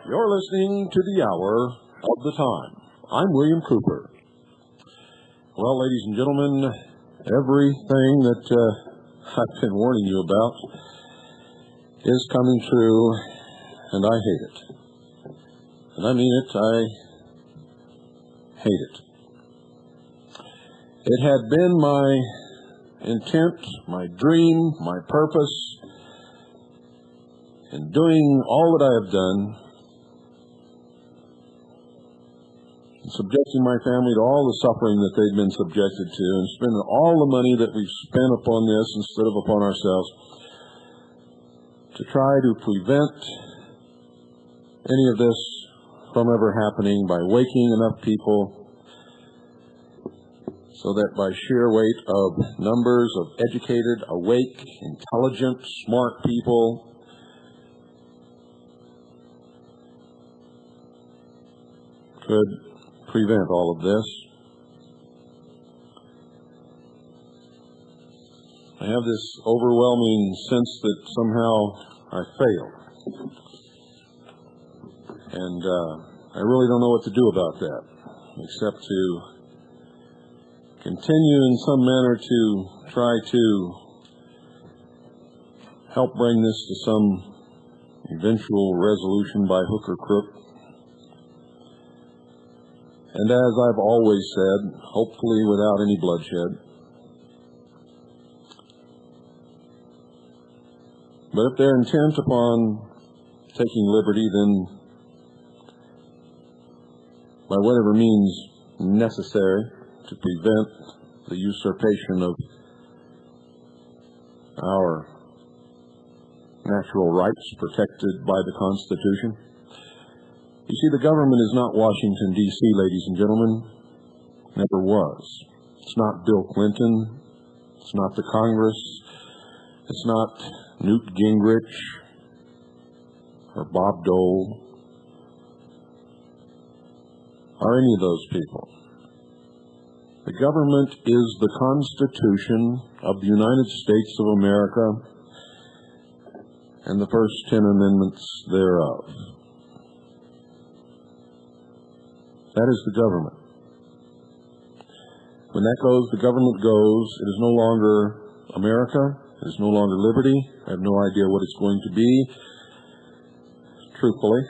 You're listening to the Hour of the Time. I'm William Cooper. Well, ladies and gentlemen, everything that I've been warning you about is coming true, and I hate it. And I mean it, I hate it. It had been my intent, my dream, my purpose in doing all that I have done, subjecting my family to all the suffering that they've been subjected to, and spending all the money that we've spent upon this instead of upon ourselves, to try to prevent any of this from ever happening by waking enough people so that by sheer weight of numbers of educated, awake, intelligent, smart people could prevent all of this. I have this overwhelming sense that somehow I failed. And I really don't know what to do about that, except to continue in some manner to try to help bring this to some eventual resolution by hook or crook. And as I've always said, hopefully without any bloodshed. But if they're intent upon taking liberty, then by whatever means necessary to prevent the usurpation of our natural rights protected by the Constitution. You see, the government is not Washington, D.C., ladies and gentlemen. Never was. It's not Bill Clinton. It's not the Congress. It's not Newt Gingrich or Bob Dole or any of those people. The government is the Constitution of the United States of America and the first 10 amendments thereof. That is the government. When that goes, the government goes. It is no longer America. It is no longer liberty. I have no idea what it's going to be. Truthfully,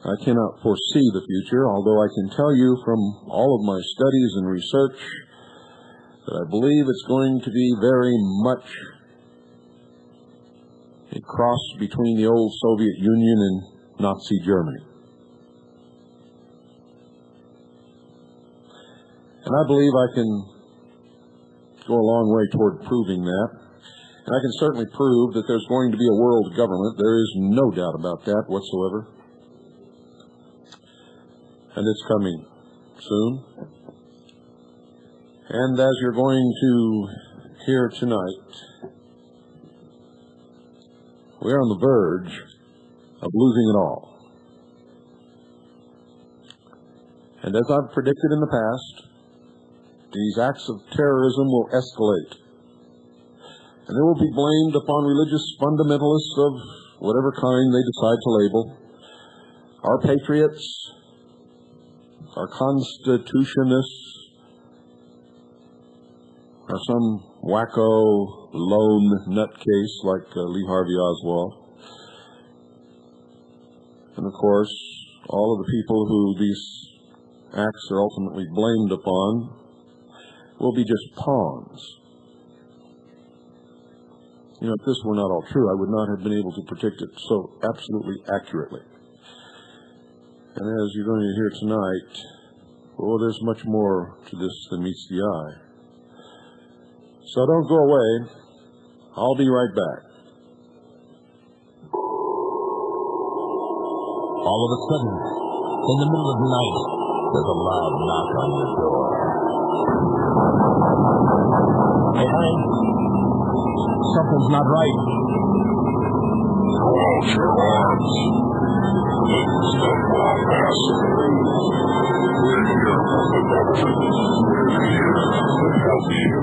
I cannot foresee the future, although I can tell you from all of my studies and research that I believe it's going to be very much a cross between the old Soviet Union and Nazi Germany. And I believe I can go a long way toward proving that. And I can certainly prove that there's going to be a world government. There is no doubt about that whatsoever. And it's coming soon. And as you're going to hear tonight, we're on the verge of losing it all. And as I've predicted in the past, these acts of terrorism will escalate. And they will be blamed upon religious fundamentalists of whatever kind they decide to label. Our patriots, our constitutionists, or some wacko, lone nutcase like Lee Harvey Oswald. And of course, all of the people who these acts are ultimately blamed upon will be just pawns. You know, if this were not all true, I would not have been able to predict it so absolutely accurately. And as you're going to hear tonight, oh, there's much more to this than meets the eye. So don't go away. I'll be right back. All of a sudden, in the middle of the night, there's a loud knock on your door. Hey, honey, something's not right. Hold your arms. It's the massacre. We're here from the government. We're here to help you.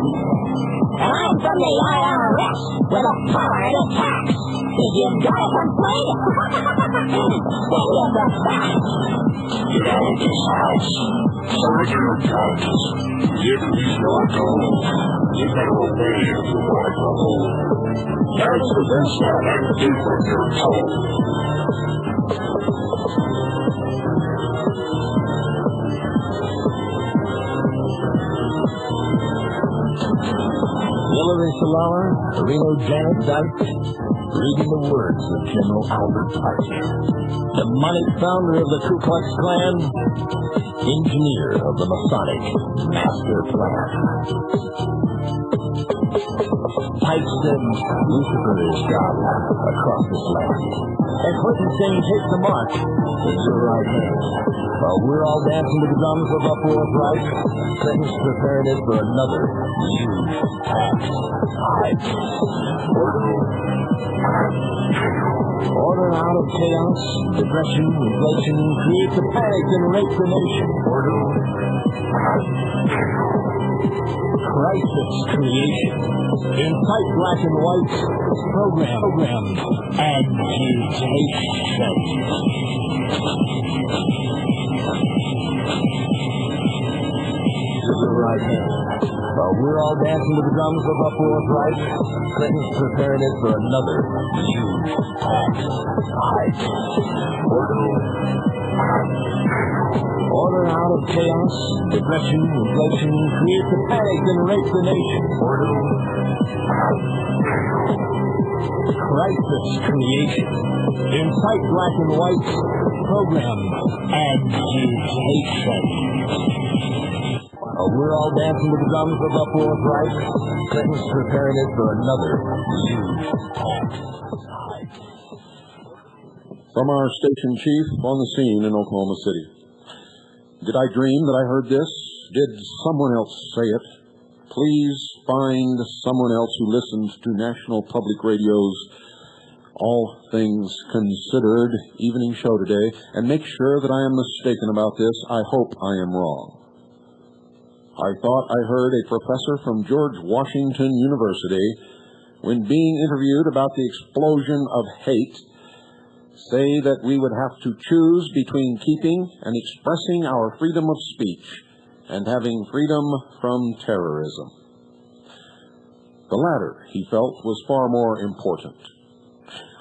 And I'm from the IRS with a power to tax. If you've got a complaint, send us the facts. Get out of this house. Serve your judges. Give me your gold. You better obey if you want to hold. Answer this and do what you're told. Hillary Salala, Reno Janet Dyke, reading the words of General Albert Pike, demonic founder of the Ku Klux Klan, engineer of the Masonic Master Plan. Pike said Lucifer is God across this land, and Clinton saying take the mark with your right hand. While we're all dancing to the drums of uproar of right, Clinton's preparing it for another huge tax hike. Order out of chaos, depression, inflation, create the panic and rape the nation. Crisis creation, incite black and white, program, agitation. To the right hand. While we're all dancing to the drums of uproar of right, Clinton's preparing it for another huge tax hike. Order out of chaos, depression, inflation, create the panic and rape the nation. Crisis creation, incite black and white, program agitation. We're all dancing to the drums of uproar of right. Clinton's preparing it for another huge tax hike. From our station chief on the scene in Oklahoma City. Did I dream that I heard this? Did someone else say it? Please find someone else who listens to National Public Radio's All Things Considered evening show today and make sure that I am mistaken about this. I hope I am wrong. I thought I heard a professor from George Washington University, when being interviewed about the explosion of hate, say that we would have to choose between keeping and expressing our freedom of speech and having freedom from terrorism. The latter, he felt, was far more important.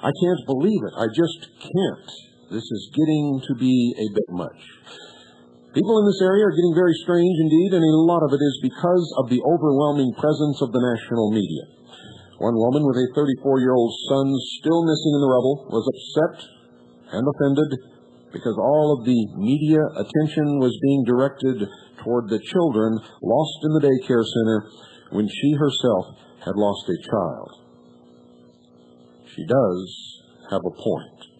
I can't believe it. I just can't. This is getting to be a bit much. People in this area are getting very strange indeed, and a lot of it is because of the overwhelming presence of the national media. One woman with a 34-year-old son still missing in the rubble was upset and offended because all of the media attention was being directed toward the children lost in the daycare center when she herself had lost a child. She does have a point.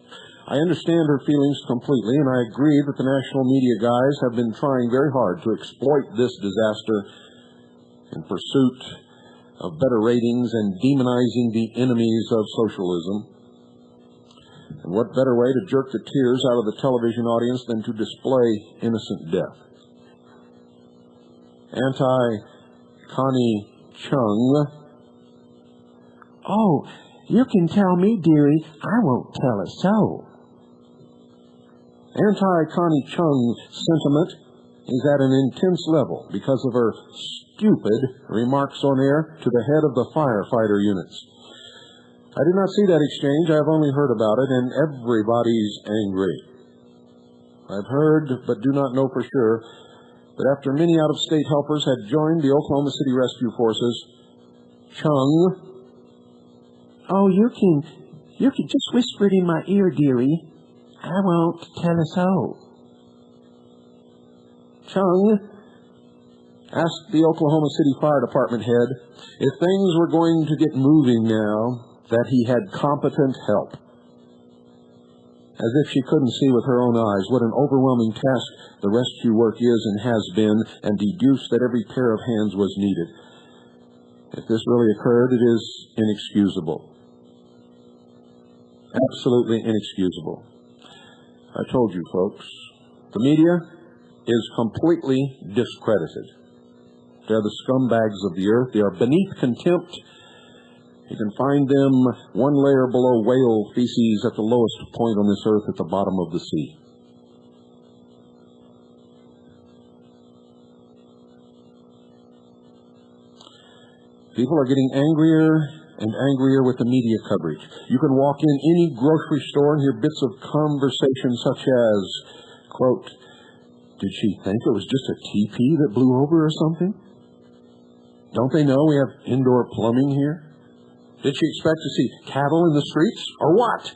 I understand her feelings completely, and I agree that the national media guys have been trying very hard to exploit this disaster in pursuit of better ratings and demonizing the enemies of socialism. And what better way to jerk the tears out of the television audience than to display innocent death? Connie Chung. Oh, you can tell me, dearie. I won't tell a soul. Connie Chung's sentiment is at an intense level because of her stupid remarks on air to the head of the firefighter units. I did not see that exchange. I have only heard about it, and everybody's angry. I've heard, but do not know for sure, But after many out-of-state helpers had joined the Oklahoma City Rescue Forces, Chung... Oh, you can just whisper it in my ear, dearie. I won't tell a soul. Chung asked the Oklahoma City Fire Department head if things were going to get moving now that he had competent help. As if she couldn't see with her own eyes what an overwhelming task the rescue work is and has been, and deduced that every pair of hands was needed. If this really occurred, it is inexcusable. Absolutely inexcusable. I told you, folks, the media is completely discredited. They're the scumbags of the earth. They are beneath contempt. You can find them one layer below whale feces at the lowest point on this earth at the bottom of the sea. People are getting angrier and angrier with the media coverage. You can walk in any grocery store and hear bits of conversation such as, quote, "Did she think it was just a teepee that blew over or something? Don't they know we have indoor plumbing here? Did she expect to see cattle in the streets or what?"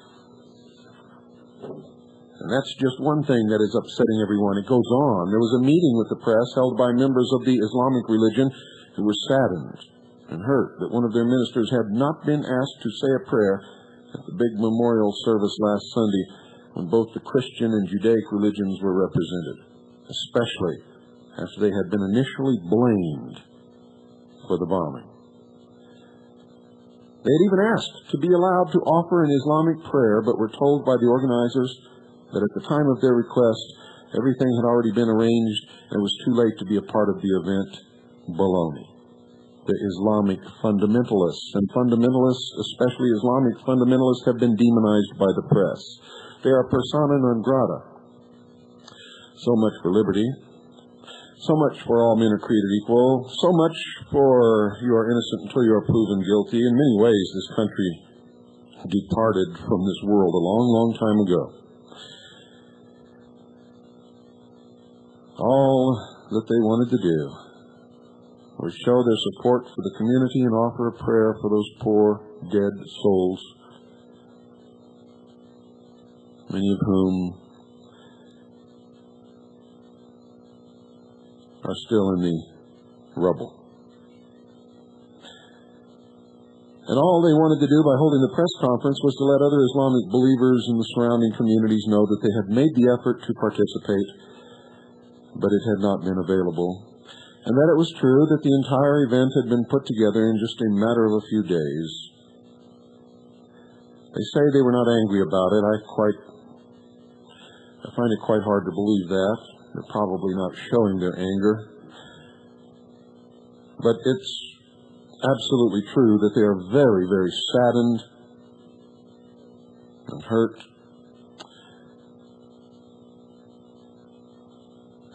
And that's just one thing that is upsetting everyone. It goes on. There was a meeting with the press held by members of the Islamic religion who were saddened and hurt that one of their ministers had not been asked to say a prayer at the big memorial service last Sunday when both the Christian and Judaic religions were represented, especially after they had been initially blamed for the bombing. They had even asked to be allowed to offer an Islamic prayer, but were told by the organizers that at the time of their request, everything had already been arranged and it was too late to be a part of the event. Baloney. The Islamic fundamentalists, and fundamentalists, especially Islamic fundamentalists, have been demonized by the press. They are persona non grata. So much for liberty. So much for all men are created equal. So much for you are innocent until you are proven guilty. In many ways, this country departed from this world a long, long time ago. All that they wanted to do was show their support for the community and offer a prayer for those poor, dead souls, many of whom are still in the rubble. And all they wanted to do by holding the press conference was to let other Islamic believers in the surrounding communities know that they had made the effort to participate, but it had not been available. And that it was true that the entire event had been put together in just a matter of a few days. They say they were not angry about it. I find it quite hard to believe that. They're probably not showing their anger. But it's absolutely true that they are very, very saddened and hurt.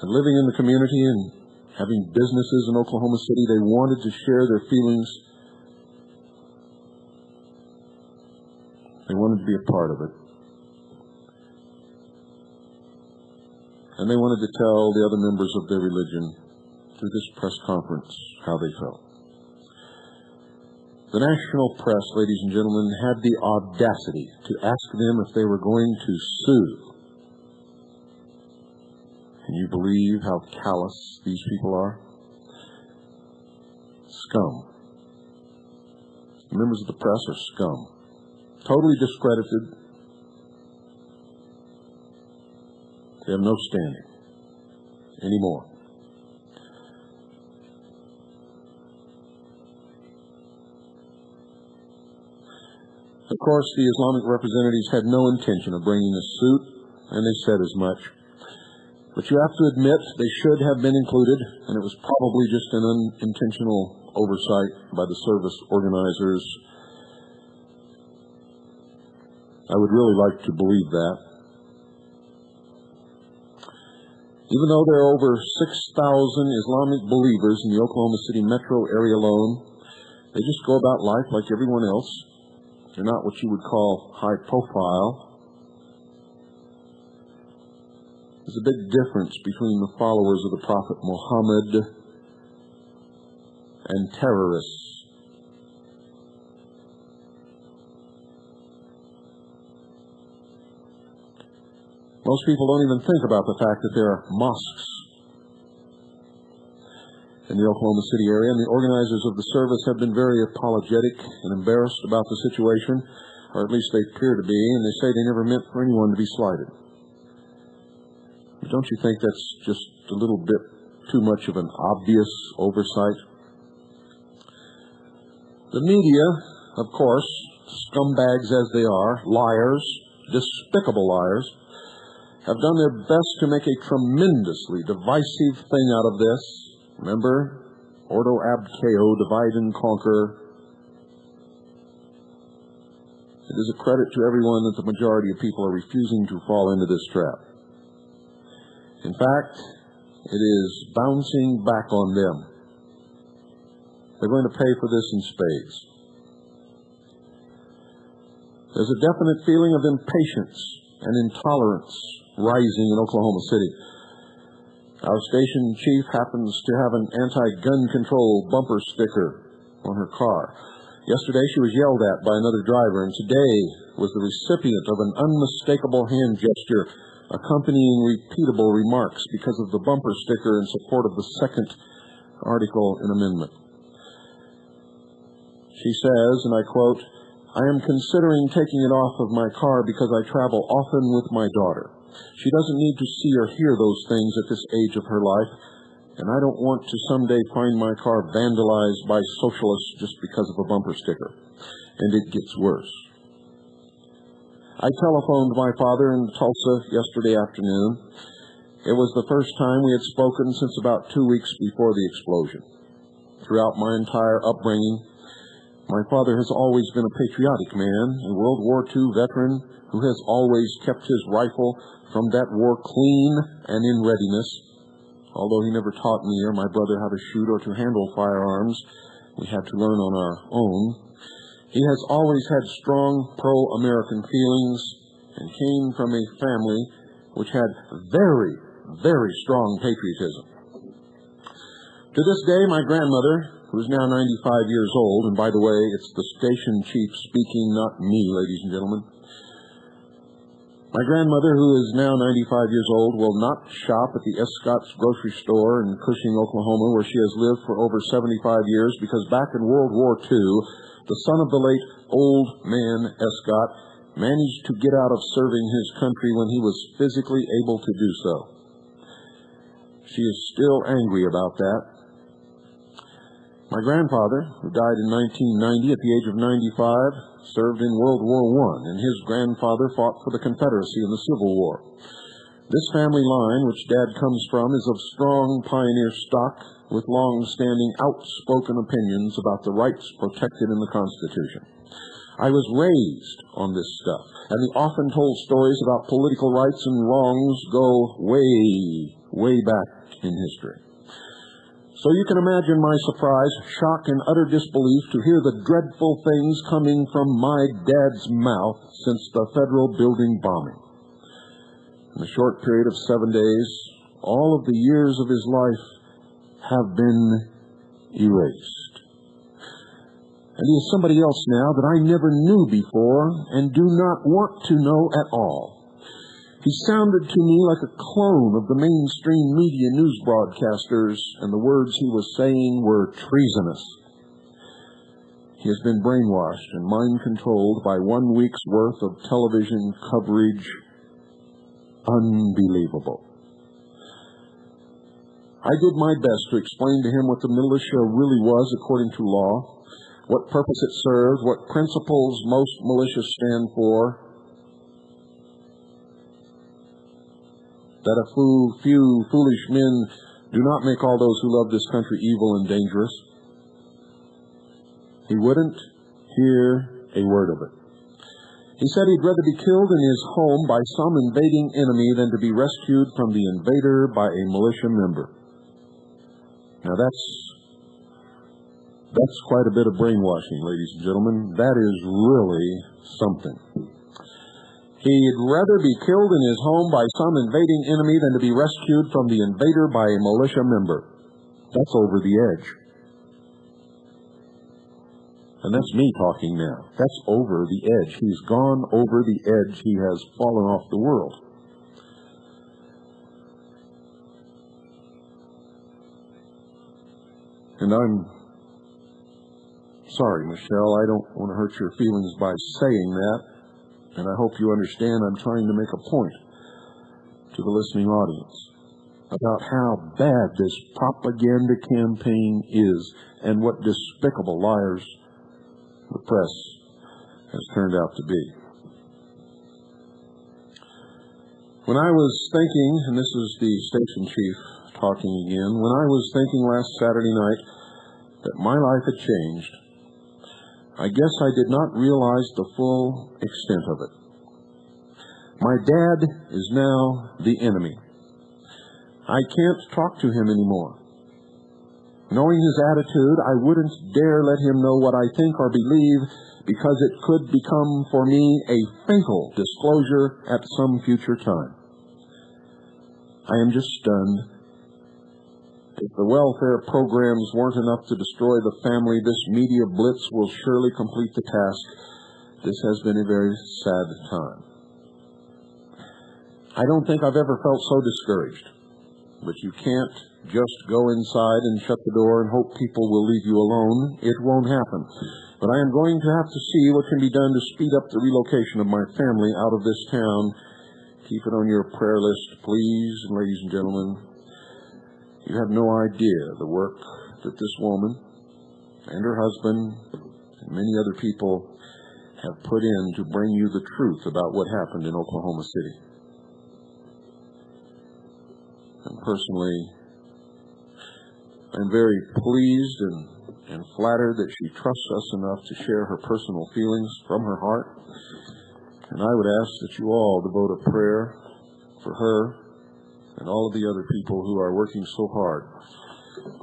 And living in the community and having businesses in Oklahoma City, they wanted to share their feelings. They wanted to be a part of it. And they wanted to tell the other members of their religion through this press conference how they felt. The national press, ladies and gentlemen, had the audacity to ask them if they were going to sue. Can you believe how callous these people are? Scum. The members of the press are scum. Totally discredited. They have no standing anymore. Of course, the Islamic representatives had no intention of bringing a suit, and they said as much. But you have to admit they should have been included, and it was probably just an unintentional oversight by the service organizers. I would really like to believe that. Even though there are over 6,000 Islamic believers in the Oklahoma City metro area alone, they just go about life like everyone else. They're not what you would call high profile. The There's a big difference between the followers of the Prophet Muhammad and terrorists. Most people don't even think about the fact that there are mosques in the Oklahoma City area, and the organizers of the service have been very apologetic and embarrassed about the situation, or at least they appear to be, and they say they never meant for anyone to be slighted. Don't you think that's just a little bit too much of an obvious oversight? The media, of course, scumbags as they are, liars, despicable liars, have done their best to make a tremendously divisive thing out of this. Remember, ordo ab chaos, divide and conquer. It is a credit to everyone that the majority of people are refusing to fall into this trap. In fact, it is bouncing back on them. They're going to pay for this in spades. There's a definite feeling of impatience and intolerance rising in Oklahoma City. Our station chief happens to have an anti-gun control bumper sticker on her car. Yesterday she was yelled at by another driver, and today was the recipient of an unmistakable hand gesture accompanying repeatable remarks because of the bumper sticker in support of the second article in amendment. She says, and I quote, "I am considering taking it off of my car because I travel often with my daughter. She doesn't need to see or hear those things at this age of her life, and I don't want to someday find my car vandalized by socialists just because of a bumper sticker." And it gets worse. I telephoned my father in Tulsa yesterday afternoon. It was the first time we had spoken since about 2 weeks before the explosion. Throughout my entire upbringing, my father has always been a patriotic man, a World War II veteran who has always kept his rifle from that war clean and in readiness. Although he never taught me or my brother how to shoot or to handle firearms, we had to learn on our own. He has always had strong pro-American feelings and came from a family which had very, very strong patriotism. To this day, my grandmother, who is now 95 years old, and by the way, it's the station chief speaking, not me, ladies and gentlemen. My grandmother, who is now 95 years old, will not shop at the Escott's grocery store in Cushing, Oklahoma, where she has lived for over 75 years, because back in World War II, the son of the late old man Escott managed to get out of serving his country when he was physically able to do so. She is still angry about that. My grandfather, who died in 1990 at the age of 95, served in World War I, and his grandfather fought for the Confederacy in the Civil War. This family line, which Dad comes from, is of strong pioneer stock with long-standing outspoken opinions about the rights protected in the Constitution. I was raised on this stuff, and the often told stories about political rights and wrongs go way, way back in history. So you can imagine my surprise, shock, and utter disbelief to hear the dreadful things coming from my dad's mouth since the federal building bombing. In a short period of 7 days, all of the years of his life have been erased. And he is somebody else now that I never knew before and do not want to know at all. He sounded to me like a clone of the mainstream media news broadcasters, and the words he was saying were treasonous. He has been brainwashed and mind-controlled by 1 week's worth of television coverage. Unbelievable. I did my best to explain to him what the militia really was according to law, what purpose it served, what principles most militias stand for, that a few foolish men do not make all those who love this country evil and dangerous. He wouldn't hear a word of it. He said he'd rather be killed in his home by some invading enemy than to be rescued from the invader by a militia member. Now that's quite a bit of brainwashing, ladies and gentlemen. That is really something. He'd rather be killed in his home by some invading enemy than to be rescued from the invader by a militia member. That's over the edge. And that's me talking now. That's over the edge. He's gone over the edge. He has fallen off the world. And I'm sorry, Michelle, I don't want to hurt your feelings by saying that. And I hope you understand I'm trying to make a point to the listening audience about how bad this propaganda campaign is and what despicable liars the press has turned out to be. When I was thinking, and this is the station chief talking again, when I was thinking last Saturday night that my life had changed, I guess I did not realize the full extent of it. My dad is now the enemy. I can't talk to him anymore. Knowing his attitude, I wouldn't dare let him know what I think or believe because it could become for me a fatal disclosure at some future time. I am just stunned. If the welfare programs weren't enough to destroy the family, this media blitz will surely complete the task. This has been a very sad time. I don't think I've ever felt so discouraged. But you can't just go inside and shut the door and hope people will leave you alone. It won't happen. But I am going to have to see what can be done to speed up the relocation of my family out of this town. Keep it on your prayer list, please, ladies and gentlemen. You have no idea the work that this woman and her husband and many other people have put in to bring you the truth about what happened in Oklahoma City. And personally, I'm very pleased and flattered that she trusts us enough to share her personal feelings from her heart. And I would ask that you all devote a prayer for her and all of the other people who are working so hard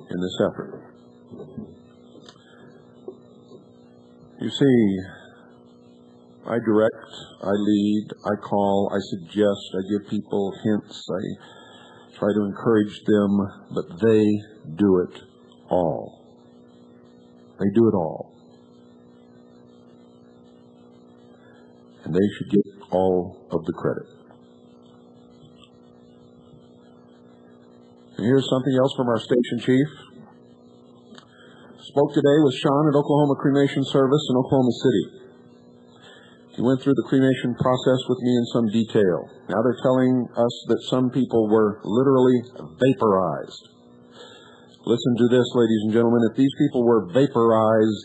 in this effort. You see, I direct, I lead, I call, I suggest, I give people hints, I try to encourage them, but they do it all. They do it all. And they should get all of the credit. And here's something else from our station chief. Spoke today with Sean at Oklahoma Cremation Service in Oklahoma City. He went through the cremation process with me in some detail. Now they're telling us that some people were literally vaporized. Listen to this, ladies and gentlemen. If these people were vaporized,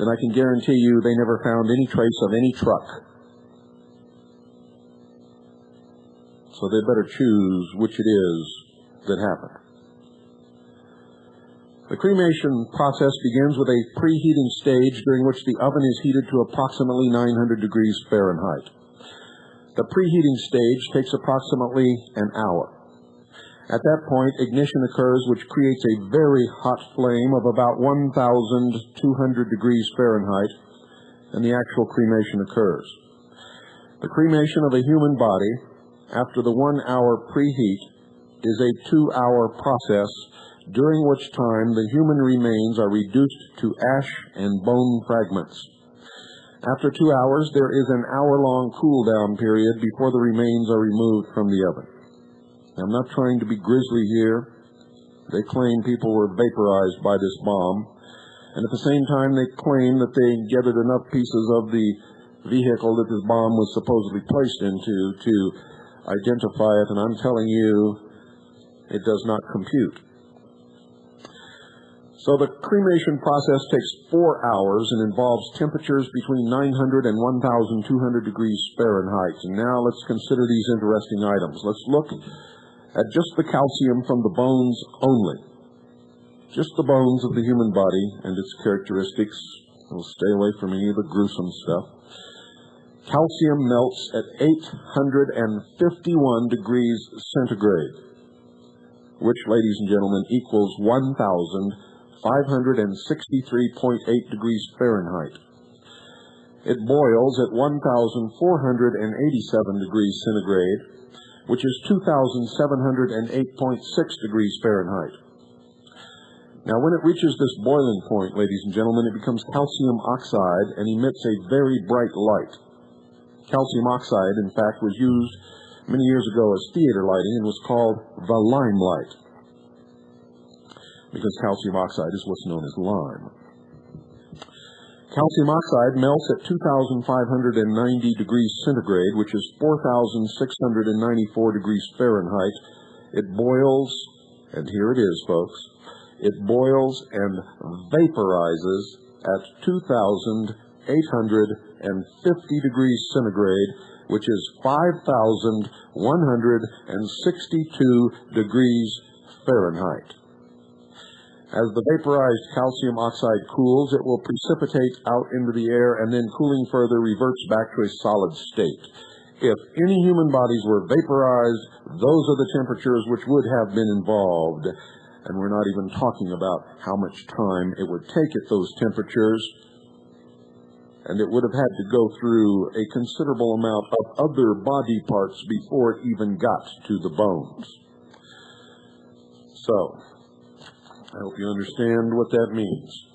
then I can guarantee you they never found any trace of any truck. So they better choose which it is that happened. The cremation process begins with a preheating stage during which the oven is heated to approximately 900 degrees Fahrenheit. The preheating stage takes approximately an hour. At that point, ignition occurs, which creates a very hot flame of about 1,200 degrees Fahrenheit, and the actual cremation occurs. The cremation of a human body, after the 1 hour preheat, is a 2-hour process, during which time the human remains are reduced to ash and bone fragments. After 2 hours, there is an hour-long cool-down period before the remains are removed from the oven. I'm not trying to be grisly here. They claim people were vaporized by this bomb, and at the same time they claim that they gathered enough pieces of the vehicle that this bomb was supposedly placed into to identify it, and I'm telling you, it does not compute. So the cremation process takes 4 hours and involves temperatures between 900 and 1,200 degrees Fahrenheit. And now let's consider these interesting items. Let's look at just the calcium from the bones only. Just the bones of the human body and its characteristics. We'll stay away from any of the gruesome stuff. Calcium melts at 851 degrees centigrade, which, ladies and gentlemen, equals 1,563.8 degrees Fahrenheit. It boils at 1,487 degrees centigrade, which is 2,708.6 degrees Fahrenheit. Now, when it reaches this boiling point, ladies and gentlemen, it becomes calcium oxide and emits a very bright light. Calcium oxide, in fact, was used many years ago as theater lighting and was called the limelight, because calcium oxide is what's known as lime. Calcium oxide melts at 2,590 degrees centigrade, which is 4,694 degrees Fahrenheit. It boils, and here it is, folks. It boils and vaporizes at 2,850 degrees centigrade, which is 5,162 degrees Fahrenheit. As the vaporized calcium oxide cools, it will precipitate out into the air and then, cooling further, reverts back to a solid state. If any human bodies were vaporized, those are the temperatures which would have been involved. And we're not even talking about how much time it would take at those temperatures. And it would have had to go through a considerable amount of other body parts before it even got to the bones. So, I hope you understand what that means.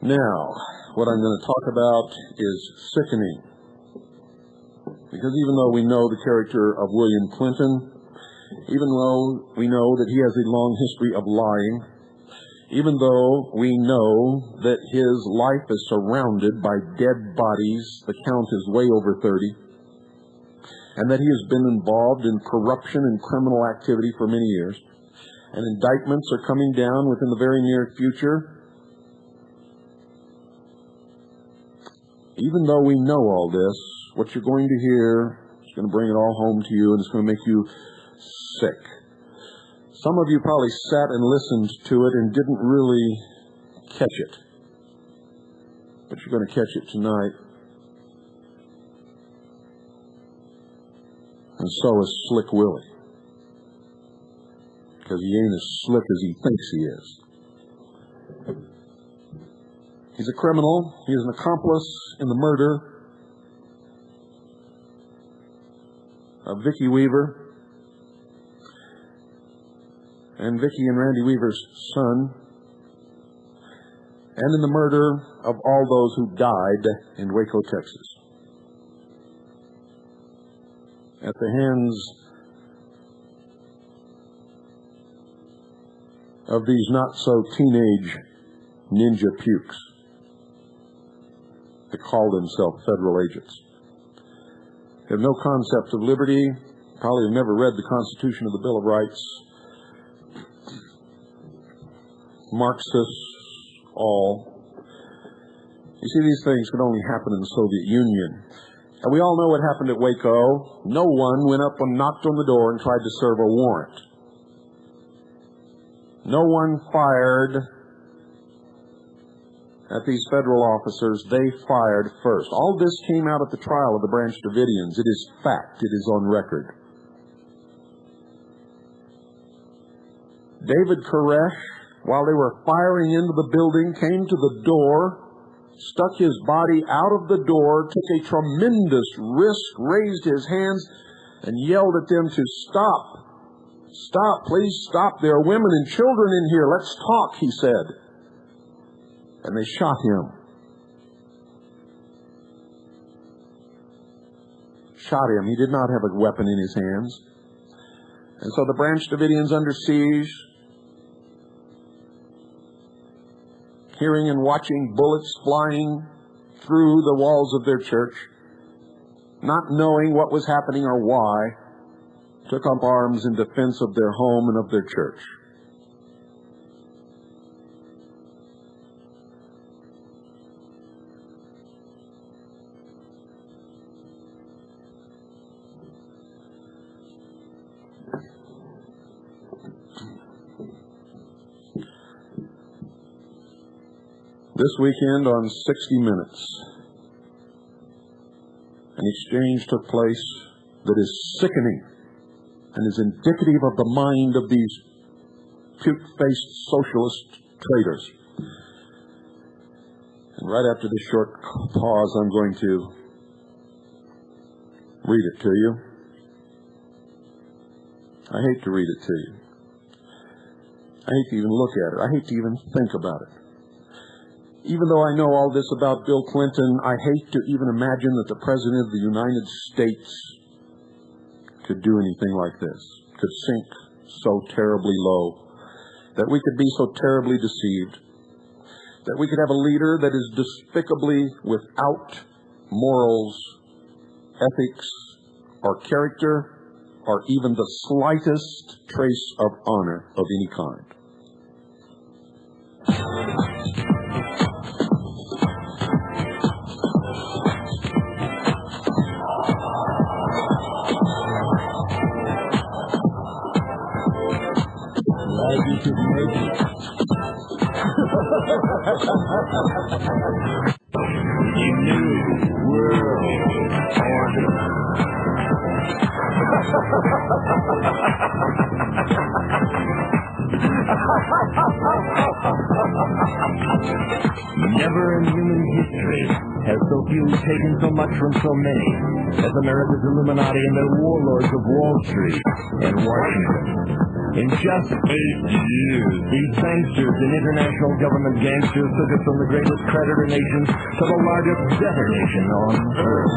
Now, what I'm going to talk about is sickening. Because even though we know the character of William Clinton, even though we know that he has a long history of lying, even though we know that his life is surrounded by dead bodies, the count is way over 30, and that he has been involved in corruption and criminal activity for many years, and indictments are coming down within the very near future. Even though we know all this, what you're going to hear is going to bring it all home to you, and it's going to make you sick. Some of you probably sat and listened to it and didn't really catch it. But you're going to catch it tonight. And so is Slick Willie. Because he ain't as slick as he thinks he is. He's a criminal. He is an accomplice in the murder of Vicki Weaver and Vicki and Randy Weaver's son, and in the murder of all those who died in Waco, Texas, at the hands of these not-so-teenage ninja pukes that call themselves federal agents. They have no concept of liberty, probably have never read the Constitution of the Bill of Rights. Marxists, all. You see, these things could only happen in the Soviet Union. And we all know what happened at Waco. No one went up and knocked on the door and tried to serve a warrant. No one fired at these federal officers. They fired first. All this came out at the trial of the Branch Davidians. It is fact. It is on record. David Koresh, while they were firing into the building, came to the door, stuck his body out of the door, took a tremendous risk, raised his hands, and yelled at them to stop. Stop, please stop. There are women and children in here. Let's talk, he said. And they shot him. Shot him. He did not have a weapon in his hands. And so the Branch Davidians under siege, hearing and watching bullets flying through the walls of their church, not knowing what was happening or why, took up arms in defense of their home and of their church. This weekend on 60 Minutes, an exchange took place that is sickening and is indicative of the mind of these puke-faced socialist traitors. And right after this short pause, I'm going to read it to you. I hate to read it to you. I hate to even look at it. I hate to even think about it. Even though I know all this about Bill Clinton, I hate to even imagine that the President of the United States could do anything like this, could sink so terribly low, that we could be so terribly deceived, that we could have a leader that is despicably without morals, ethics, or character, or even the slightest trace of honor of any kind. Never in human history has so few taken so much from so many as America's Illuminati and their warlords of Wall Street and Washington. In just 8 years, these banksters and international government gangsters took us from the greatest creditor nation to the largest debtor nation on earth.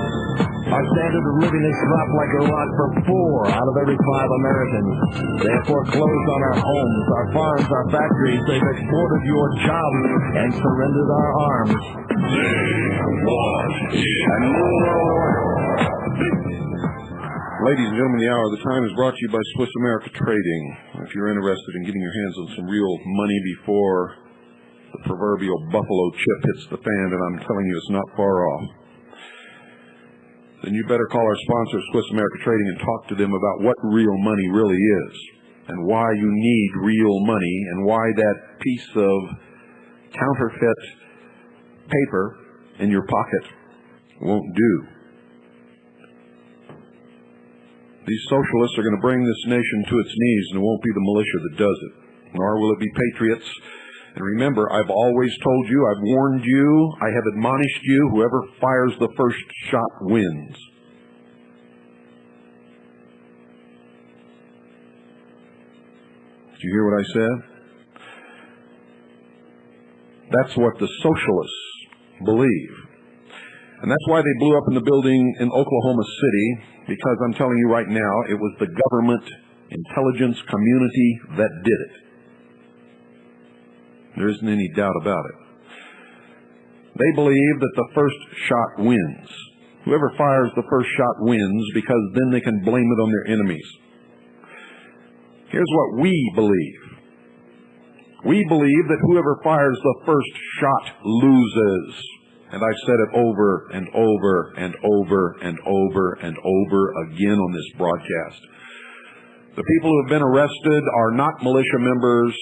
Our standard of living has dropped like a rock for 4 out of every 5 Americans. They have foreclosed on our homes, our farms, our factories. They've exported your jobs and surrendered our arms. And more. Ladies and gentlemen, the hour of the time is brought to you by Swiss America Trading. If you're interested in getting your hands on some real money before the proverbial buffalo chip hits the fan, and I'm telling you it's not far off, then you better call our sponsor, Swiss America Trading, and talk to them about what real money really is and why you need real money and why that piece of counterfeit paper in your pocket won't do. These socialists are going to bring this nation to its knees, and it won't be the militia that does it, nor will it be patriots. And remember, I've always told you, I've warned you, I have admonished you, whoever fires the first shot wins. Did you hear what I said? That's what the socialists believe. And that's why they blew up in the building in Oklahoma City, because I'm telling you right now, it was the government intelligence community that did it. There isn't any doubt about it. They believe that the first shot wins. Whoever fires the first shot wins, because then they can blame it on their enemies. Here's what we believe. We believe that whoever fires the first shot loses. And I've said it over and over and over and over and over again on this broadcast. The people who have been arrested are not militia members.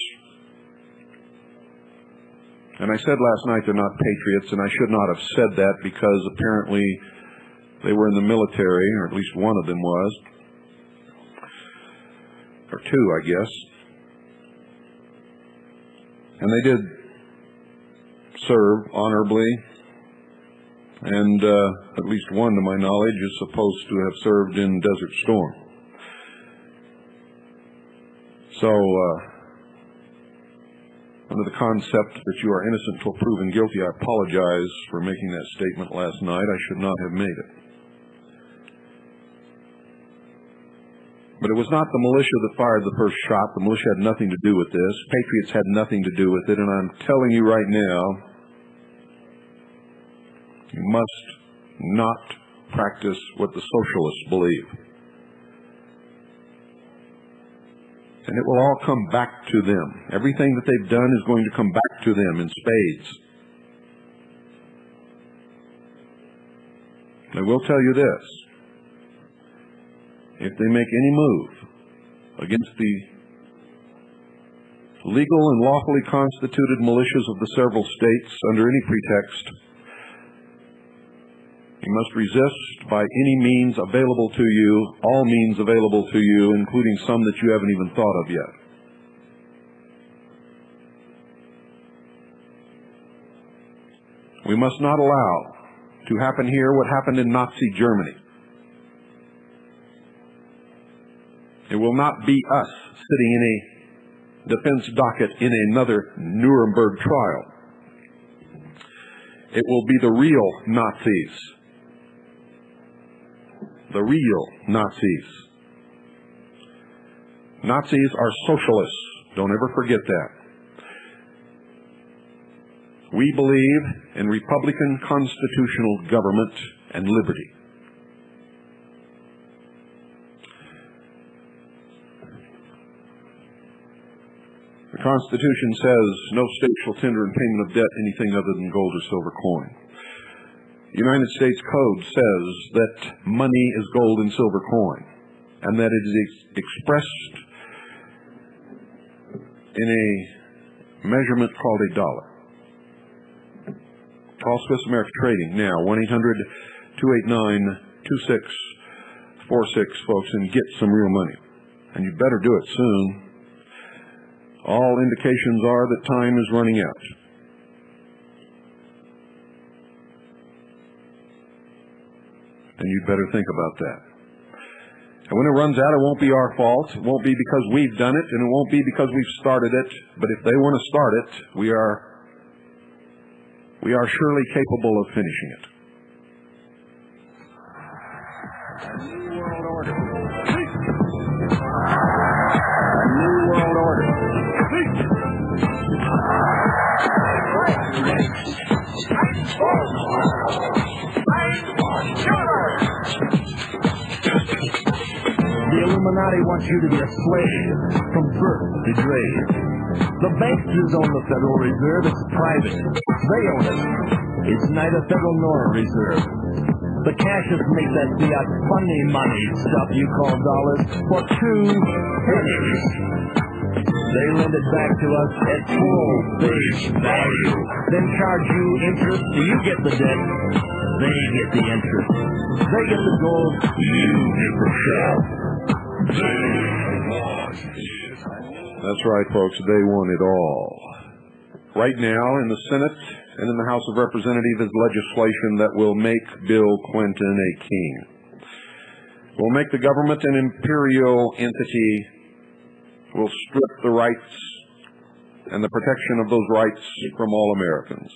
And I said last night they're not patriots, and I should not have said that because apparently they were in the military, or at least one of them was. Or 2, I guess. And they did serve honorably. And at least one, to my knowledge, is supposed to have served in Desert Storm. So, under the concept that you are innocent till proven guilty, I apologize for making that statement last night. I should not have made it. But it was not the militia that fired the first shot. The militia had nothing to do with this. Patriots had nothing to do with it. And I'm telling you right now, you must not practice what the socialists believe. And it will all come back to them. Everything that they've done is going to come back to them in spades. I will tell you this. If they make any move against the legal and lawfully constituted militias of the several states under any pretext, you must resist by any means available to you, all means available to you, including some that you haven't even thought of yet. We must not allow to happen here what happened in Nazi Germany. It will not be us sitting in a defense docket in another Nuremberg trial. It will be the real Nazis. The real Nazis. Nazis are socialists. Don't ever forget that. We believe in Republican constitutional government and liberty. The Constitution says no state shall tender in payment of debt anything other than gold or silver coin. The United States Code says that money is gold and silver coin, and that it is expressed in a measurement called a dollar. Call Swiss America Trading now, 1-800-289-2646, folks, and get some real money. And you better do it soon. All indications are that time is running out. And you'd better think about that. And when it runs out, it won't be our fault. It won't be because we've done it, and it won't be because we've started it. But if they want to start it, we are surely capable of finishing it. A new world order. A new world order. The Illuminati wants you to be a slave from birth to grave. The bankers own the Federal Reserve. It's private. They own it. It's neither federal nor a reserve. The cashiers make that fiat funny money stuff you call dollars for 2 pennies. They lend it back to us at full face value. Then charge you interest. You get the debt. They get the interest. They get the gold. You get the shell. That's right, folks. They want it all. Right now, in the Senate and in the House of Representatives, is legislation that will make Bill Clinton a king. Will make the government an imperial entity. Will strip the rights and the protection of those rights from all Americans.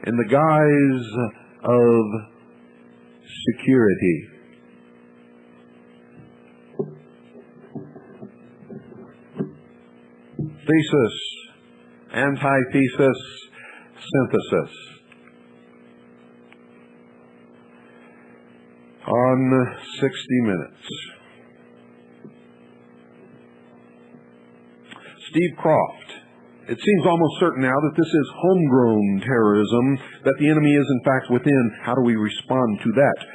In the guise of security. Thesis, antithesis, synthesis. On 60 Minutes. Steve Croft. It seems almost certain now that this is homegrown terrorism, that the enemy is in fact within. How do we respond to that?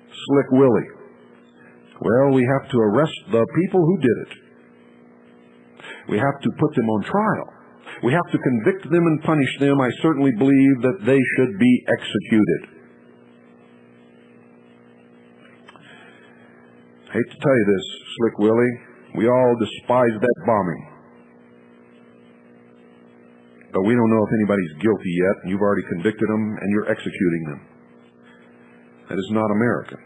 Slick Willie. Well, we have to arrest the people who did it. We have to put them on trial. We have to convict them and punish them. I certainly believe that they should be executed. Hate to tell you this, Slick Willie. We all despise that bombing. But we don't know if anybody's guilty yet, and you've already convicted them, and you're executing them. That is not American.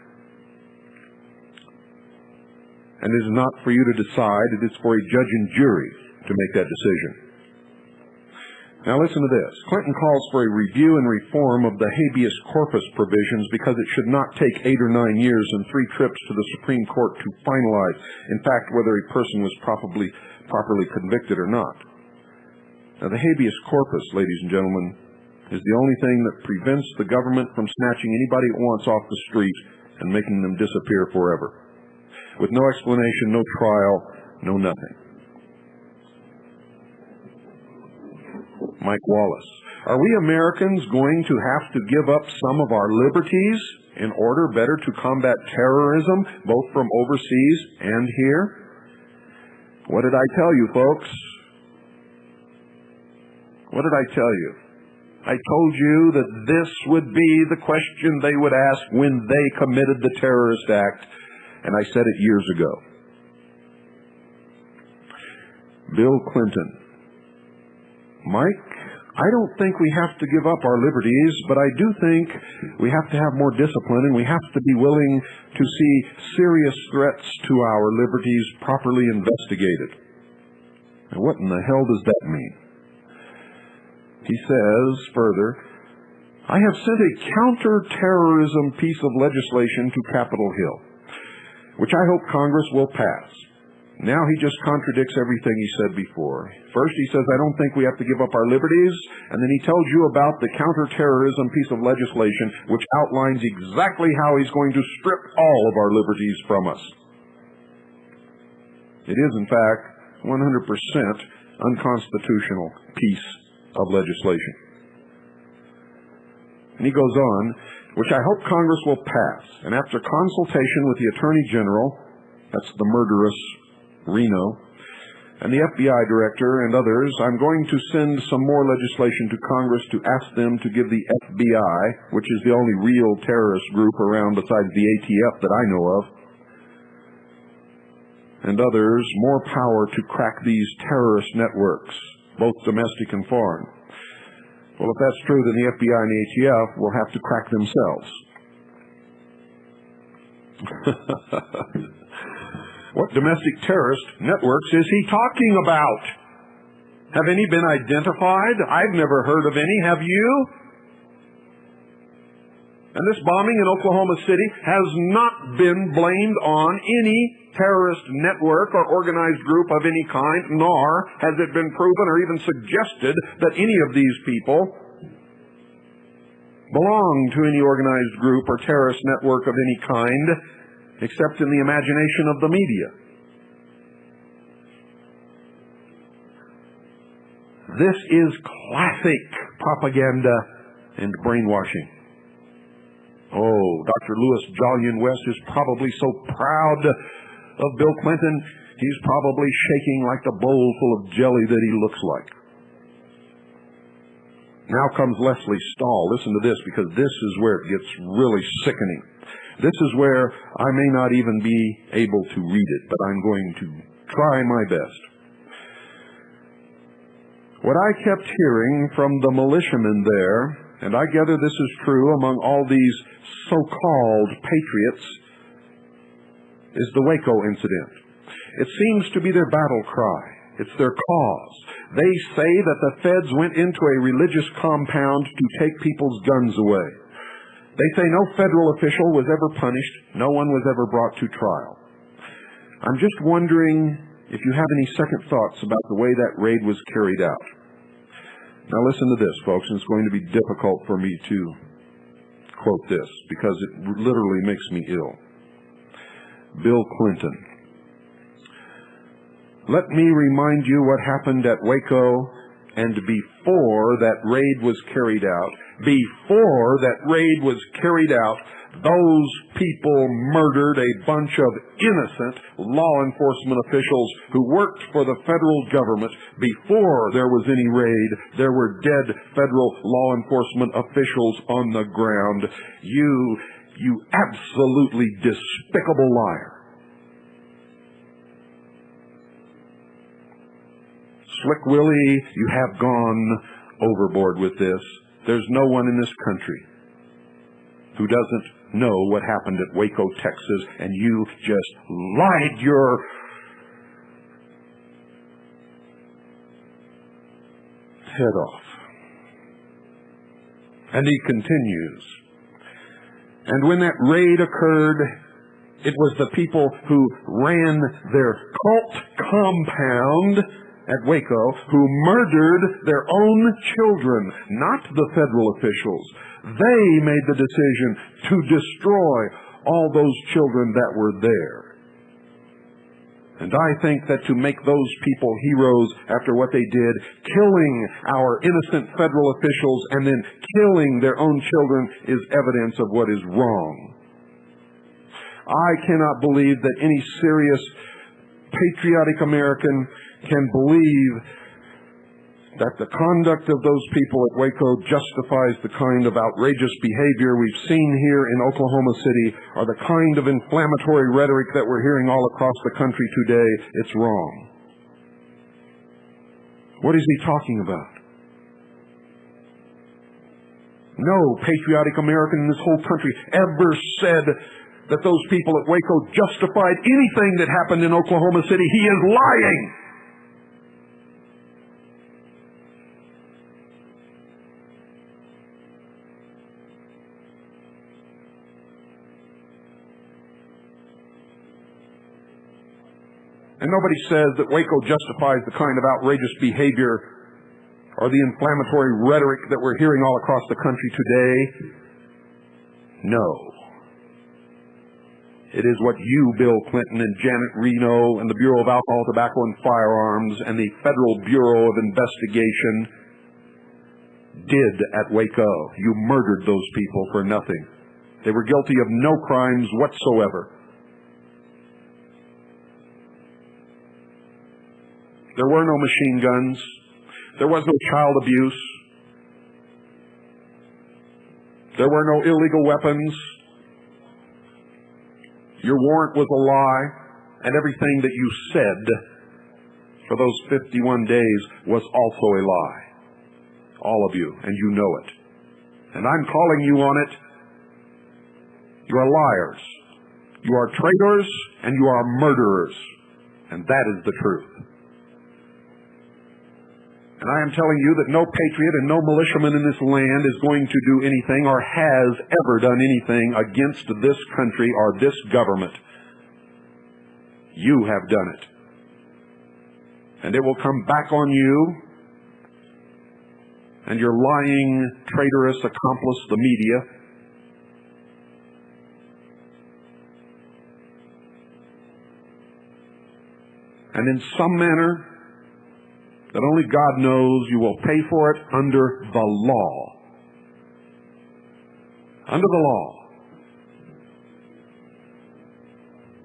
And it is not for you to decide. It is for a judge and jury to make that decision. Now listen to this. Clinton calls for a review and reform of the habeas corpus provisions because it should not take 8 or 9 years and 3 trips to the Supreme Court to finalize, in fact, whether a person was properly convicted or not. Now the habeas corpus, ladies and gentlemen, is the only thing that prevents the government from snatching anybody it wants off the street and making them disappear forever. With no explanation, no trial, no nothing. Mike Wallace. Are we Americans going to have to give up some of our liberties in order better to combat terrorism, both from overseas and here? What did I tell you, folks? What did I tell you? I told you that this would be the question they would ask when they committed the terrorist act. And I said it years ago. Bill Clinton. Mike I don't think we have to give up our liberties, but I do think we have to have more discipline, and we have to be willing to see serious threats to our liberties properly investigated. Now, what in the hell does that mean? He says further, I have sent a counter-terrorism piece of legislation to Capitol Hill, which I hope Congress will pass. Now he just contradicts everything he said before. First he says, I don't think we have to give up our liberties, and then he tells you about the counter-terrorism piece of legislation, which outlines exactly how he's going to strip all of our liberties from us. It is, in fact, 100% unconstitutional piece of legislation. And he goes on, which I hope Congress will pass, and after consultation with the Attorney General, that's the murderous Reno, and the FBI Director and others, I'm going to send some more legislation to Congress to ask them to give the FBI, which is the only real terrorist group around besides the ATF that I know of, and others, more power to crack these terrorist networks, both domestic and foreign. Well, if that's true, then the FBI and the ATF will have to crack themselves. What domestic terrorist networks is he talking about? Have any been identified? I've never heard of any. Have you? And this bombing in Oklahoma City has not been blamed on any terrorist network or organized group of any kind, nor has it been proven or even suggested that any of these people belong to any organized group or terrorist network of any kind, except in the imagination of the media. This is classic propaganda and brainwashing. Oh, Dr. Lewis Jolyon West is probably so proud of Bill Clinton, he's probably shaking like the bowl full of jelly that he looks like. Now comes Leslie Stahl. Listen to this, because this is where it gets really sickening. This is where I may not even be able to read it, but I'm going to try my best. What I kept hearing from the militiamen there, and I gather this is true among all these so-called patriots, is the Waco incident. It seems to be their battle cry. It's their cause. They say that the feds went into a religious compound to take people's guns away. They say no federal official was ever punished. No one was ever brought to trial. I'm just wondering if you have any second thoughts about the way that raid was carried out. Now listen to this, folks, and it's going to be difficult for me to quote this because it literally makes me ill. Bill Clinton. Let me remind you what happened at Waco, and before that raid was carried out, those people murdered a bunch of innocent law enforcement officials who worked for the federal government. Before there was any raid, there were dead federal law enforcement officials on the ground. You absolutely despicable liar. Slick Willie, you have gone overboard with this. There's no one in this country who doesn't know what happened at Waco, Texas, and you just lied your head off. And he continues. And when that raid occurred, it was the people who ran their cult compound at Waco who murdered their own children, not the federal officials. They made the decision to destroy all those children that were there. And I think that to make those people heroes after what they did, killing our innocent federal officials and then killing their own children, is evidence of what is wrong. I cannot believe that any serious patriotic American can believe that the conduct of those people at Waco justifies the kind of outrageous behavior we've seen here in Oklahoma City, or the kind of inflammatory rhetoric that we're hearing all across the country today. It's wrong. What is he talking about? No patriotic American in this whole country ever said that those people at Waco justified anything that happened in Oklahoma City. He is lying. And nobody says that Waco justifies the kind of outrageous behavior or the inflammatory rhetoric that we're hearing all across the country today. No. It is what you, Bill Clinton, and Janet Reno, and the Bureau of Alcohol, Tobacco, and Firearms, and the Federal Bureau of Investigation did at Waco. You murdered those people for nothing. They were guilty of no crimes whatsoever. There were no machine guns. There was no child abuse. There were no illegal weapons. Your warrant was a lie, and everything that you said for those 51 days was also a lie. All of you, and you know it. And I'm calling you on it. You are liars. You are traitors, and you are murderers. And that is the truth. And I am telling you that no patriot and no militiaman in this land is going to do anything or has ever done anything against this country or this government. You have done it. And it will come back on you and your lying, traitorous accomplice, the media. And in some manner that only God knows, you will pay for it under the law. Under the law.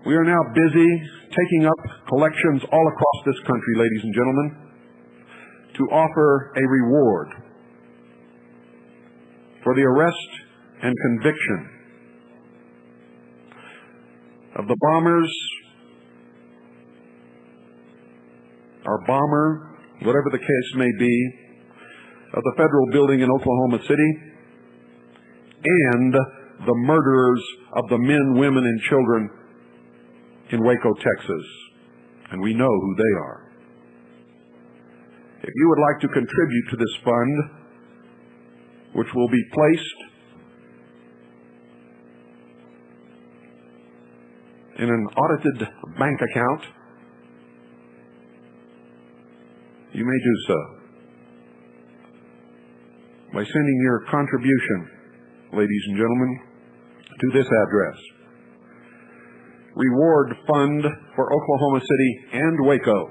We are now busy taking up collections all across this country, ladies and gentlemen, to offer a reward for the arrest and conviction of the bombers, or bomber, whatever the case may be, of the federal building in Oklahoma City, and the murderers of the men, women, and children in Waco, Texas. And we know who they are. If you would like to contribute to this fund, which will be placed in an audited bank account, you may do so by sending your contribution, ladies and gentlemen, to this address. Reward Fund for Oklahoma City and Waco.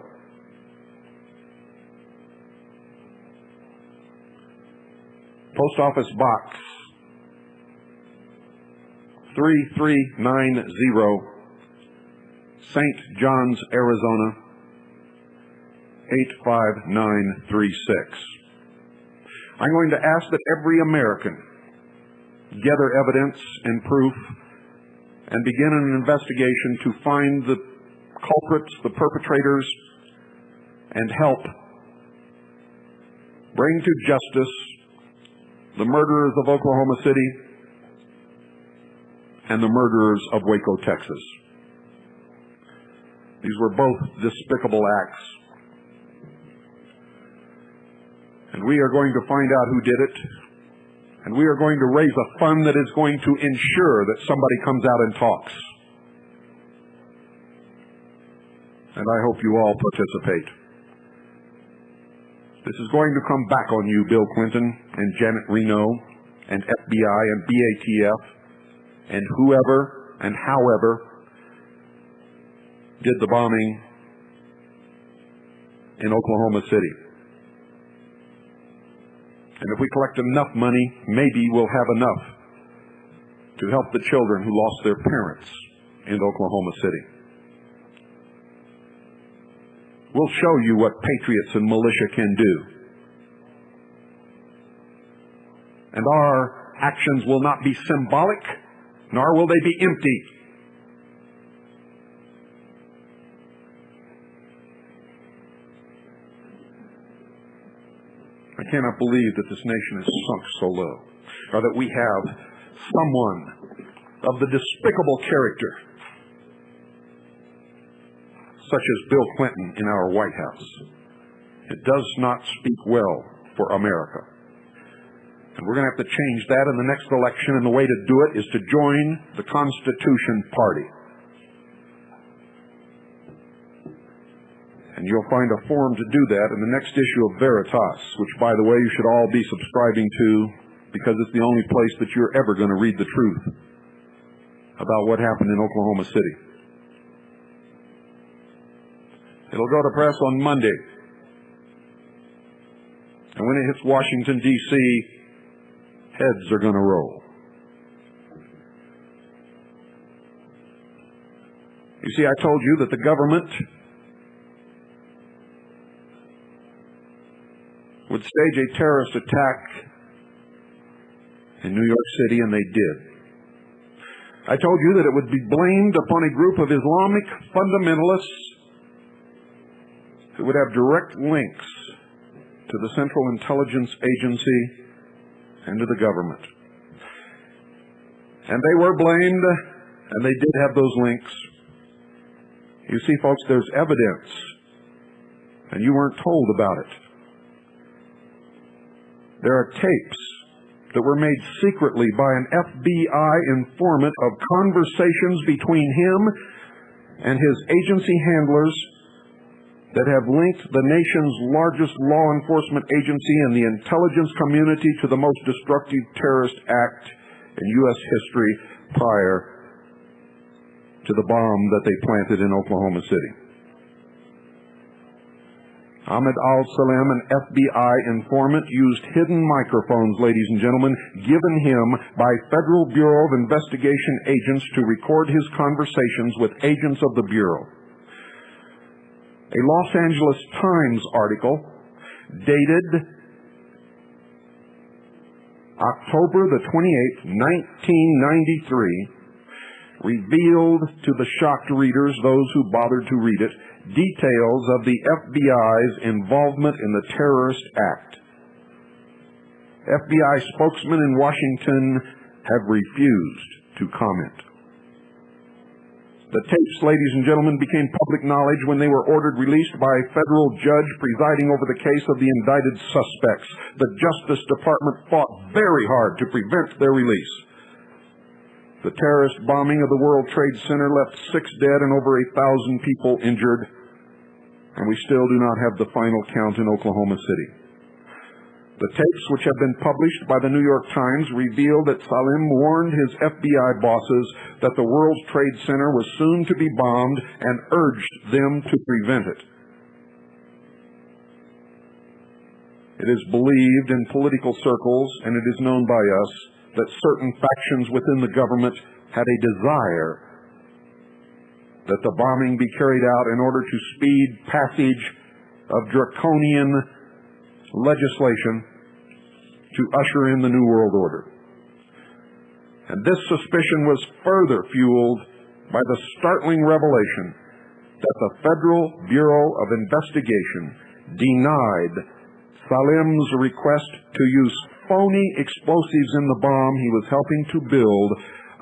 Post Office Box 3390, St. John's, Arizona 85936. I'm going to ask that every American gather evidence and proof and begin an investigation to find the culprits, the perpetrators, and help bring to justice the murderers of Oklahoma City and the murderers of Waco, Texas. These were both despicable acts. And we are going to find out who did it. And we are going to raise a fund that is going to ensure that somebody comes out and talks. And I hope you all participate. This is going to come back on you, Bill Clinton and Janet Reno and FBI and BATF and whoever and however did the bombing in Oklahoma City. And if we collect enough money, maybe we'll have enough to help the children who lost their parents in Oklahoma City. We'll show you what patriots and militia can do. And our actions will not be symbolic, nor will they be empty. I cannot believe that this nation is sunk so low. or that we have someone of the despicable character, such as Bill Clinton in our White House. It does not speak well for America. And we're going to have to change that in the next election, and the way to do it is to join the Constitution Party. And you'll find a form to do that in the next issue of Veritas, which, by the way, you should all be subscribing to, because it's the only place that you're ever going to read the truth about what happened in Oklahoma City. It'll go to press on Monday. And when it hits Washington, D.C., heads are going to roll. You see, I told you that the government would stage a terrorist attack in New York City, and they did. I told you that it would be blamed upon a group of Islamic fundamentalists who would have direct links to the Central Intelligence Agency and to the government. And they were blamed, and they did have those links. You see, folks, there's evidence, and you weren't told about it. There are tapes that were made secretly by an FBI informant of conversations between him and his agency handlers that have linked the nation's largest law enforcement agency and the intelligence community to the most destructive terrorist act in U.S. history prior to the bomb that they planted in Oklahoma City. Ahmed al-Salem, an FBI informant, used hidden microphones, ladies and gentlemen, given him by Federal Bureau of Investigation agents to record his conversations with agents of the Bureau. A Los Angeles Times article dated October the 28th, 1993, revealed to the shocked readers, those who bothered to read it, details of the FBI's involvement in the terrorist act. FBI spokesmen in Washington have refused to comment. The tapes, ladies and gentlemen, became public knowledge when they were ordered released by a federal judge presiding over the case of the indicted suspects. The Justice Department fought very hard to prevent their release. The terrorist bombing of the World Trade Center left 6 dead and over 1,000 people injured, and we still do not have the final count in Oklahoma City. The tapes, which have been published by the New York Times, reveal that Salem warned his FBI bosses that the World Trade Center was soon to be bombed and urged them to prevent it. It is believed in political circles, and it is known by us, that certain factions within the government had a desire that the bombing be carried out in order to speed passage of draconian legislation to usher in the New World Order. And this suspicion was further fueled by the startling revelation that the Federal Bureau of Investigation denied Salem's request to use phony explosives in the bomb he was helping to build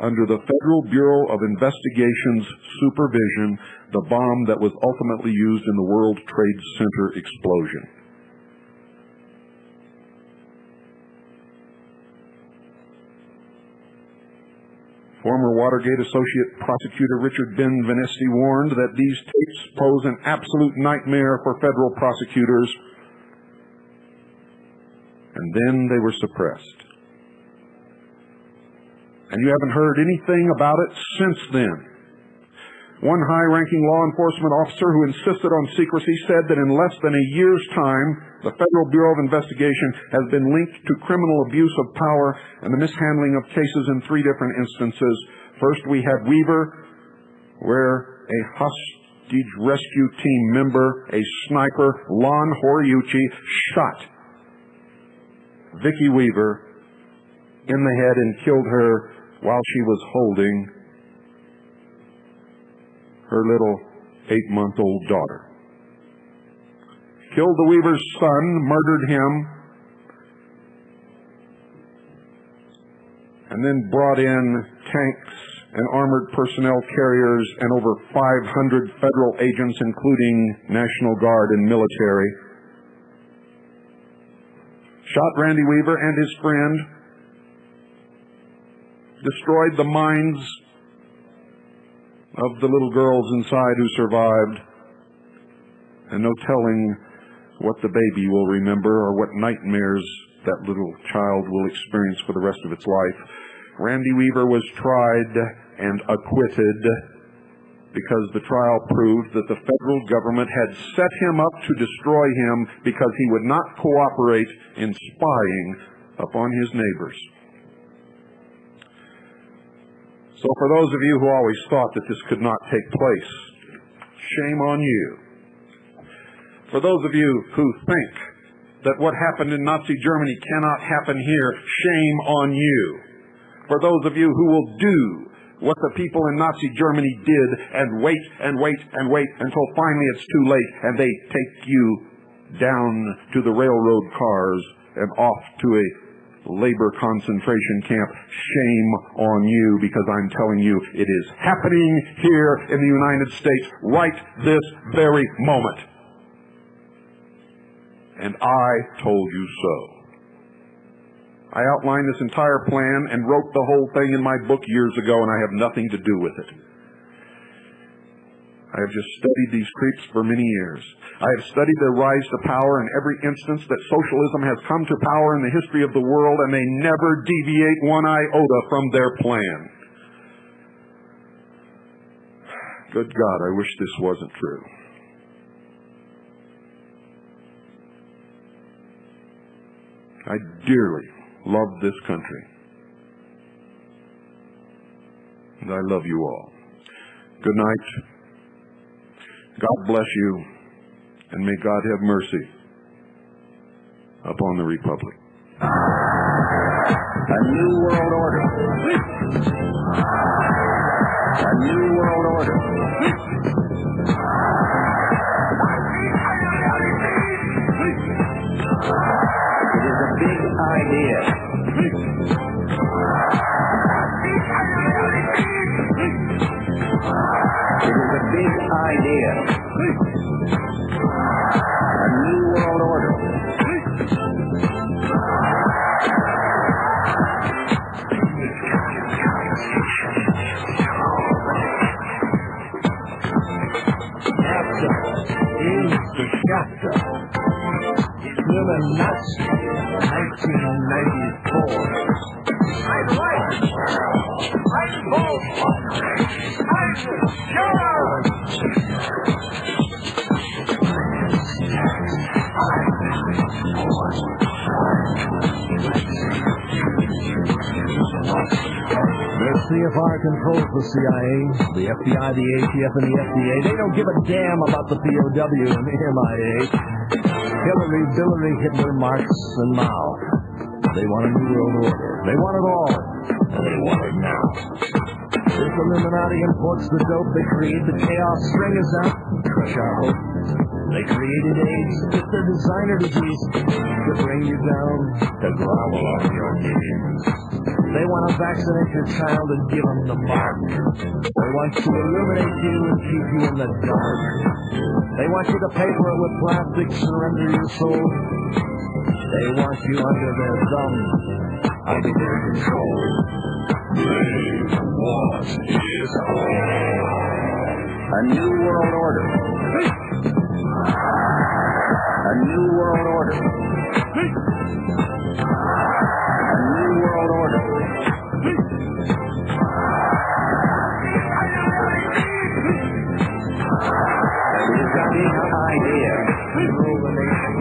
under the Federal Bureau of Investigation's supervision, the bomb that was ultimately used in the World Trade Center explosion. Former Watergate Associate Prosecutor Richard Ben-Venesti warned that these tapes pose an absolute nightmare for federal prosecutors, and then they were suppressed. And you haven't heard anything about it since then. One high-ranking law enforcement officer who insisted on secrecy said that in less than a year's time, the Federal Bureau of Investigation has been linked to criminal abuse of power and the mishandling of cases in 3 different instances. First, we had Weaver, where a hostage rescue team member, a sniper, Lon Horiuchi, shot Vicki Weaver in the head and killed her while she was holding her little 8-month-old daughter. Killed the Weaver's son, murdered him, and then brought in tanks and armored personnel carriers and over 500 federal agents, including National Guard and military. Shot Randy Weaver and his friend, destroyed the minds of the little girls inside who survived, and no telling what the baby will remember or what nightmares that little child will experience for the rest of its life. Randy Weaver was tried and acquitted because the trial proved that the federal government had set him up to destroy him because he would not cooperate in spying upon his neighbors. So for those of you who always thought that this could not take place, shame on you. For those of you who think that what happened in Nazi Germany cannot happen here, shame on you. For those of you who will do what the people in Nazi Germany did and wait and wait and wait until finally it's too late and they take you down to the railroad cars and off to a labor concentration camp, shame on you, because I'm telling you it is happening here in the United States right this very moment. And I told you so. I outlined this entire plan and wrote the whole thing in my book years ago, and I have nothing to do with it. I have just studied these creeps for many years. I have studied their rise to power in every instance that socialism has come to power in the history of the world, and they never deviate one iota from their plan. Good God, I wish this wasn't true. I dearly love this country. And I love you all. Good night. God bless you, and may God have mercy upon the Republic. A new world order. A new world order. It is a big idea. It is a big idea. A new world order. NAFTA is the chapter. Illuminati, 1994. I'm right. I'm bold. I'm sure. The CFR controls the CIA, the FBI, the ATF, and the FDA. They don't give a damn about the POW and the MIA. Hillary, Billary, Hitler, Marx, and Mao. They want a new world order. They want it all. And they want it now. This Illuminati imports the dope. They create the chaos, string us out, crush our hope. They created AIDS. It's their designer disease to bring you down, to grovel on your knees. They want to vaccinate your child and give them the mark. They want to illuminate you and keep you in the dark. They want you to pay for it with plastic, surrender your soul. They want you under their thumb, under their control. They want it all. A new world order. A new world order. A new world order. It is a big idea to rule the nation.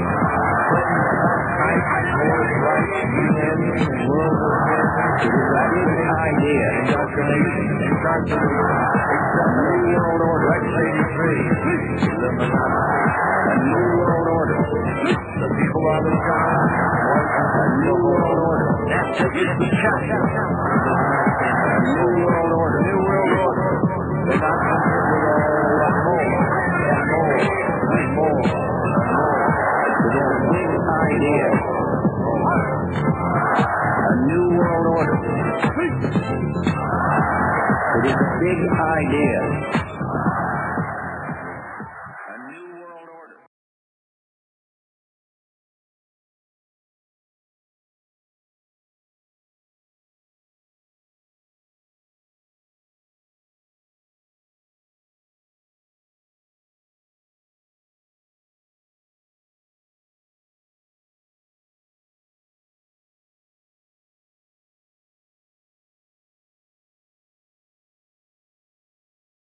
It is a big idea. Indoctrination. A new world order. X83. Illuminati. A new world order. The people are the God. A new world order. That's the chapter. A new world order.